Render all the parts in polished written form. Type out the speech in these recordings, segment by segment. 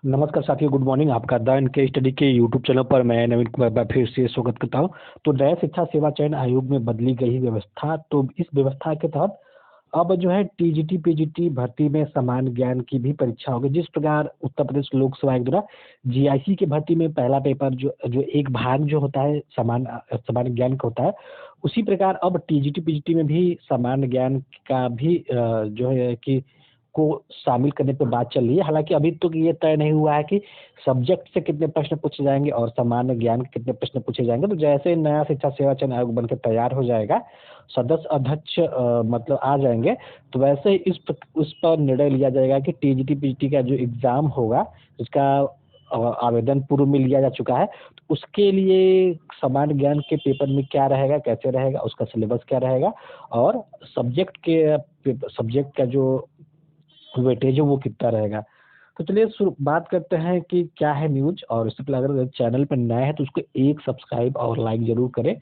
नमस्कार साथियों, good morning. आपका द इनके स्टडी के यूट्यूब चैनल पर मैं नवीन कुमार बार फिर से स्वागत करता हूं। तो नया शिक्षा सेवा चयन आयोग में बदली गई व्यवस्था। तो इस व्यवस्था के तहत अब जो है टीजीटी पीजीटी भर्ती में समान ज्ञान की भी परीक्षा होगी। जिस प्रकार उत्तर प्रदेश लोक सेवा आयोग द्वारा जीआईसी की भर्ती में पहला पेपर जो जो एक भाग जो होता है समान ज्ञान का होता है, उसी प्रकार अब टीजीटी पीजीटी में भी समान ज्ञान का भी जो है कि को शामिल करने पे बात चल रही है। हालांकि अभी तक ये तय नहीं हुआ है कि सब्जेक्ट से कितने प्रश्न पूछे जाएंगे और सामान्य ज्ञान के कितने प्रश्न पूछे जाएंगे। तो जैसे नया शिक्षा सेवा चयन आयोग बनकर तैयार हो जाएगा, सदस्य अध्यक्ष मतलब आ जाएंगे, तो वैसे ही उस पर निर्णय लिया जाएगा कि टीजीटी पीजीटी का जो एग्जाम होगा, उसका आवेदन पूर्व में लिया जा चुका है, तो उसके लिए सामान्य ज्ञान के पेपर में क्या रहेगा, कैसे रहेगा, उसका सिलेबस क्या रहेगा और सब्जेक्ट का जो वेटेज है वो कितना रहेगा। तो चलिए बात करते हैं कि क्या है न्यूज। और इससे पहले अगर चैनल पर नया है तो उसको एक सब्सक्राइब और लाइक जरूर करें।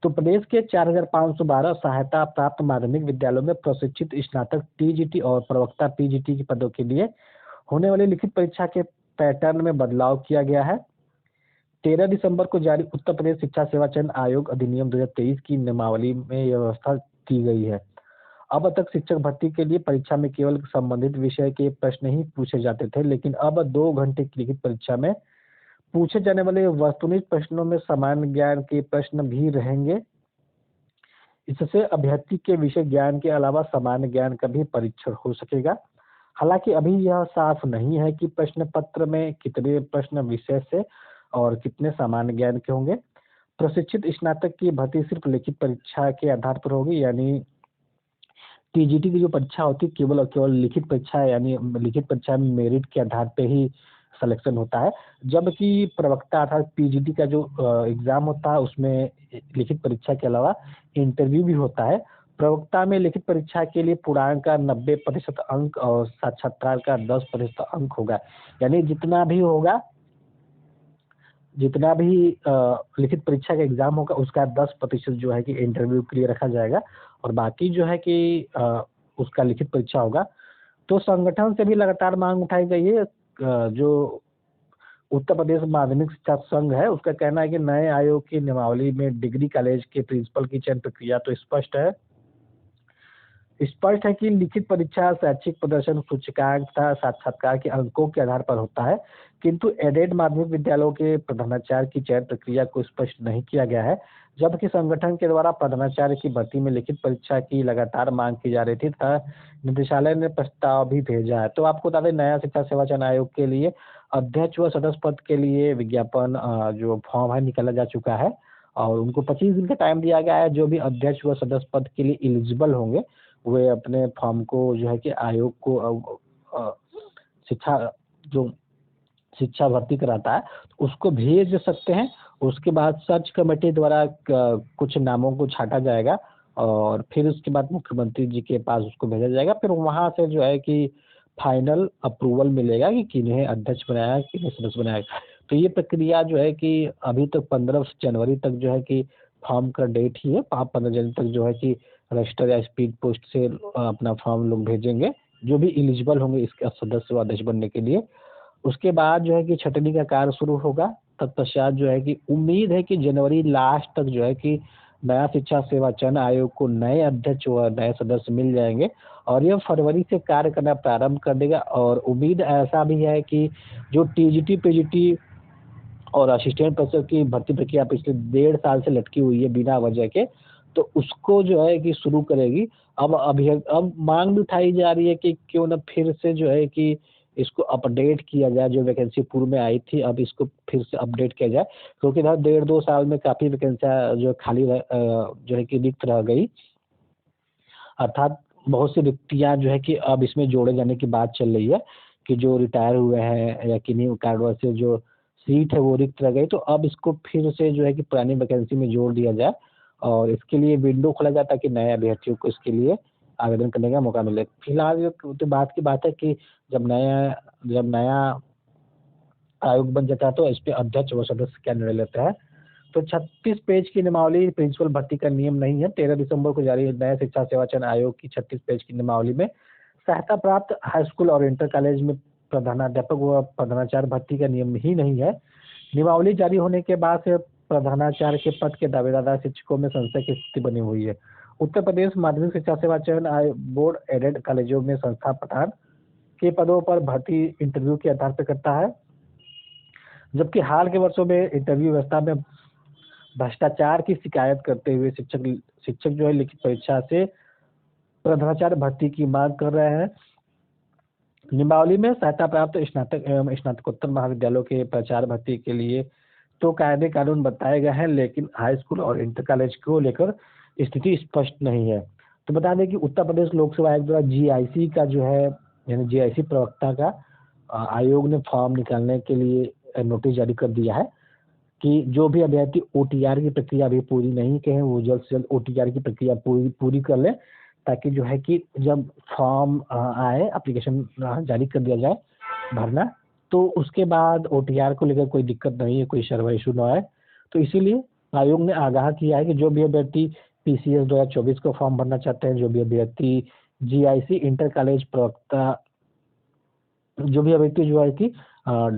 तो प्रदेश के 4,512 सहायता प्राप्त माध्यमिक विद्यालयों में प्रशिक्षित स्नातक टीजीटी और प्रवक्ता पीजीटी के पदों के लिए होने वाली लिखित परीक्षा के पैटर्न में बदलाव किया गया है। 13 दिसंबर को जारी उत्तर प्रदेश शिक्षा सेवा चयन आयोग अधिनियम 2023 की नियमावली में यह व्यवस्था की गई है। अब तक शिक्षक भर्ती के लिए परीक्षा में केवल संबंधित विषय के प्रश्न ही पूछे जाते थे, लेकिन अब 2 घंटे की लिखित परीक्षा में पूछे जाने वाले वस्तुनिष्ठ प्रश्नों में सामान्य ज्ञान के प्रश्न भी रहेंगे। इससे अभ्यर्थी के विषय ज्ञान के अलावा सामान्य ज्ञान का भी परीक्षण हो सकेगा। हालांकि अभी यह साफ नहीं है कि प्रश्न पत्र में कितने प्रश्न विषय से और कितने सामान्य ज्ञान के होंगे। प्रशिक्षित स्नातक की भर्ती सिर्फ लिखित परीक्षा के आधार पर होगी, यानी टीजीटी की जो परीक्षा होती है केवल और केवल लिखित परीक्षा है, यानी लिखित परीक्षा में मेरिट के आधार पे ही सिलेक्शन होता है। जबकि प्रवक्ता अर्थात पीजीटी का जो एग्जाम होता है उसमें लिखित परीक्षा के अलावा इंटरव्यू भी होता है। प्रवक्ता में लिखित परीक्षा के लिए पूर्णांक का 90% अंक और साक्षात्कार का 10% अंक होगा। यानी जितना भी लिखित परीक्षा का एग्जाम होगा उसका 10% जो है कि इंटरव्यू के लिए रखा जाएगा और बाकी जो है कि उसका लिखित परीक्षा होगा। तो संगठन से भी लगातार मांग उठाई गई है। जो उत्तर प्रदेश माध्यमिक शिक्षा संघ है उसका कहना है कि नए आयोग की नियमावली में डिग्री कॉलेज के प्रिंसिपल की चयन प्रक्रिया तो स्पष्ट है कि लिखित परीक्षा शैक्षिक प्रदर्शन सूचकांक तथा साक्षात्कार के अंकों के आधार पर होता है, किंतु एडेड माध्यमिक विद्यालयों के प्रधानाचार्य की चयन प्रक्रिया को स्पष्ट नहीं किया गया है। जबकि संगठन के द्वारा प्रधानाचार्य की भर्ती में लिखित परीक्षा की लगातार मांग की जा रही थी तथा निदेशालय ने प्रस्ताव भी भेजा है। तो आपको बता दें, नया शिक्षा सेवा चयन आयोग के लिए अध्यक्ष व सदस्य पद के लिए विज्ञापन जो फॉर्म है निकाला जा चुका है और उनको 25 दिन का टाइम दिया गया है। जो भी अध्यक्ष व सदस्य पद के लिए एलिजिबल होंगे वे अपने फॉर्म को जो है कि आयोग को अ, शिक्षा जो शिक्षा भर्ती कराता है उसको भेज सकते हैं। उसके बाद सर्च कमेटी द्वारा कुछ नामों को छांटा जाएगा और फिर उसके बाद मुख्यमंत्री जी के पास उसको भेजा जाएगा। फिर वहां से जो है कि फाइनल अप्रूवल मिलेगा कि किन्हें अध्यक्ष बनाया, किन्हें सदस्य बनाया। तो ये प्रक्रिया जो है कि अभी तक 15 जनवरी तक जो है कि फॉर्म का डेट ही है। 15 जनवरी तक जो है कि रजिस्टर या स्पीड पोस्ट से अपना फॉर्म लोग भेजेंगे जो भी एलिजिबल होंगे इसके सदस्य व अध्यक्ष बनने के लिए। उसके बाद जो है कि छटनी का कार्य शुरू होगा। तत्पश्चात जो है कि उम्मीद है कि जनवरी लास्ट तक जो है कि नया शिक्षा सेवा चयन आयोग को नए अध्यक्ष व नए सदस्य मिल जाएंगे और यह फरवरी से कार्य करना प्रारंभ कर देगा। और उम्मीद ऐसा भी है कि जो टीजीटी पीजीटी और असिस्टेंट प्रोफेसर की भर्ती प्रक्रिया पिछले 1.5 साल से लटकी हुई है बिना वजह के, तो उसको जो है कि शुरू करेगी। अब मांग भी उठाई जा रही है कि क्यों ना फिर से जो है कि इसको अपडेट किया जाए। जो वैकेंसी पूर्व में आई थी अब इसको फिर से अपडेट किया जाए, क्योंकि 1.5-2 साल में काफ़ी वैकेंसियाँ जो खाली जो है कि रिक्त रह गई। अर्थात बहुत सी रिक्तियाँ जो है कि अब इसमें जोड़े जाने की बात चल रही है कि जो रिटायर हुए हैं या किन्हीं कारणों से जो सीट है वो रिक्त रह गई, तो अब इसको फिर से जो है कि पुरानी वैकेंसी में जोड़ दिया जाए और इसके लिए विंडो खोला जाता है कि नए अभ्यर्थियों को इसके लिए आवेदन करने का मौका मिले। फिलहाल ये तो बात की बात है कि जब नया आयोग बन जाता है तो इस पे अध्यक्ष व सदस्य क्या निर्णय लेते हैं। तो 36 पेज की नियमावली प्रिंसिपल भर्ती का नियम नहीं है। 13 दिसंबर को जारी नया शिक्षा सेवा चयन आयोग की 36 पेज की नियमावली में सहायता प्राप्त हाई स्कूल और इंटर कॉलेज में प्रधानाध्यापक व प्रधानाचार्य भर्ती का नियम ही नहीं है। नियमावली जारी होने के बाद से प्रधानाचार्य के पद के दावेदार शिक्षकों में संशय की स्थिति बनी हुई है। उत्तर प्रदेश माध्यमिक शिक्षा सेवा चयन आयोग बोर्ड एडेड कॉलेजों में संस्था प्रधान के पदों पर भर्ती इंटरव्यू के आधार पर करता है, जबकि हाल के वर्षों में इंटरव्यू व्यवस्था में भ्रष्टाचार की शिकायत करते हुए शिक्षक जो है लिखित परीक्षा से प्रधानाचार्य भर्ती की मांग कर रहे हैं। नियमावली में सहायता प्राप्त स्नातक एवं स्नातकोत्तर महाविद्यालयों के प्राचार्य भर्ती के लिए तो कायदे कानून बताए गए हैं, लेकिन हाई स्कूल और इंटर कॉलेज को लेकर स्थिति स्पष्ट नहीं है। तो बता दें कि उत्तर प्रदेश लोक सेवा आयोग द्वारा जीआईसी का जो है यानी जीआईसी प्रवक्ता का आयोग ने फॉर्म निकालने के लिए नोटिस जारी कर दिया है कि जो भी अभ्यर्थी ओटीआर की प्रक्रिया अभी पूरी नहीं किए हैं वो जल्द से जल्द ओटीआर की प्रक्रिया पूरी कर ले, ताकि जो है कि जब फॉर्म आए एप्लीकेशन जारी कर दिया जाए भरना, तो उसके बाद ओटीआर को लेकर कोई दिक्कत नहीं है, कोई सर्वर इशू ना आए। तो इसीलिए आयोग ने आगाह किया है कि जो भी अभ्यर्थी पीसीएस 2024 को फॉर्म भरना चाहते हैं, जो भी अभ्यर्थी जीआईसी इंटर कॉलेज प्रवक्ता, जो भी अभ्यर्थी जो है कि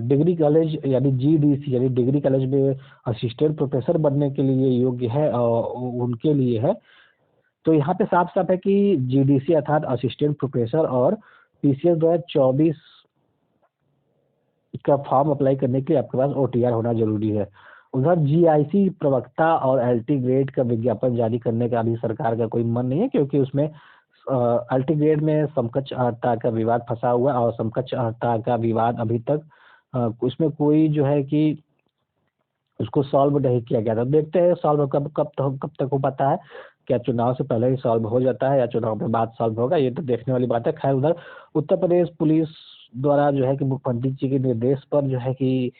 डिग्री कॉलेज यानी जीडीसी यानी डिग्री कॉलेज में असिस्टेंट प्रोफेसर बनने के लिए योग्य है उनके लिए है। तो यहाँ पे साफ साफ है कि जीडीसी अर्थात असिस्टेंट प्रोफेसर और पीसीएस 2024 का फॉर्म अप्लाई करने के लिए आपके पास ओटीआर होना जरूरी है। उधर जीआईसी प्रवक्ता और एलटी ग्रेड का विज्ञापन जारी करने का अभी सरकार का कोई मन नहीं है, क्योंकि उसमें एलटी ग्रेड में समकक्ष अर्हता का विवाद फंसा हुआ है और समकक्ष अर्हता का विवाद अभी तक उसमें कोई जो है कि उसको सॉल्व नहीं किया गया था। देखते हैं सॉल्व कब तक हो पाता है, क्या चुनाव से पहले ही सॉल्व हो जाता है या चुनाव के बाद सॉल्व होगा, ये तो देखने वाली बात है। खैर, उधर उत्तर प्रदेश पुलिस द्वारा जो है कि मुख्यमंत्री जी के निर्देश पर जो है कि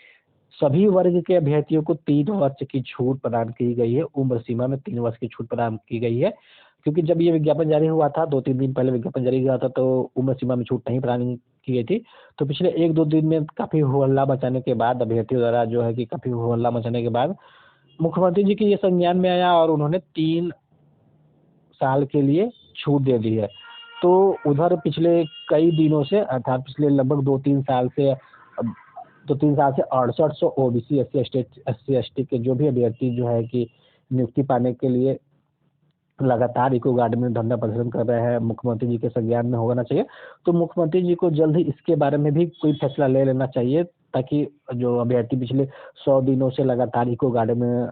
सभी वर्ग के अभ्यर्थियों को 3 वर्ष की छूट प्रदान की गई है, उम्र सीमा में 3 वर्ष की छूट प्रदान की गई है। क्योंकि जब ये विज्ञापन जारी हुआ था, 2-3 दिन पहले विज्ञापन जारी हुआ था, तो उम्र सीमा में छूट नहीं प्रदान की गई थी। तो पिछले 1-2 दिन में काफ़ी हो हल्ला मचाने के बाद, अभ्यर्थियों द्वारा जो है कि काफ़ी हो हल्ला मचाने के बाद मुख्यमंत्री जी के ये संज्ञान में आया और उन्होंने 3 साल के लिए छूट दे दी है। तो उधर पिछले कई दिनों से अर्थात पिछले लगभग 2-3 साल से 6800 ओबीसी एससी एसटी के जो भी अभ्यर्थी जो है कि नियुक्ति पाने के लिए लगातार इको गार्ड में धरना प्रदर्शन कर रहे हैं, मुख्यमंत्री जी के संज्ञान में होना चाहिए। तो मुख्यमंत्री जी को जल्द ही इसके बारे में भी कोई फैसला ले लेना चाहिए, ताकि जो अभ्यर्थी पिछले 100 दिनों से लगातार इको गार्ड में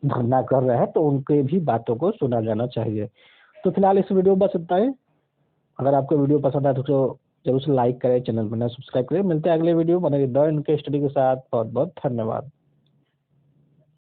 धरना कर रहे हैं, तो उनके भी बातों को सुना जाना चाहिए। तो फिलहाल इस वीडियो में बस इतना ही। अगर आपको वीडियो पसंद आए तो जरूर से लाइक करें, चैनल पर सब्सक्राइब करें। मिलते हैं अगले वीडियो बने द इनके स्टडी के साथ। बहुत बहुत धन्यवाद।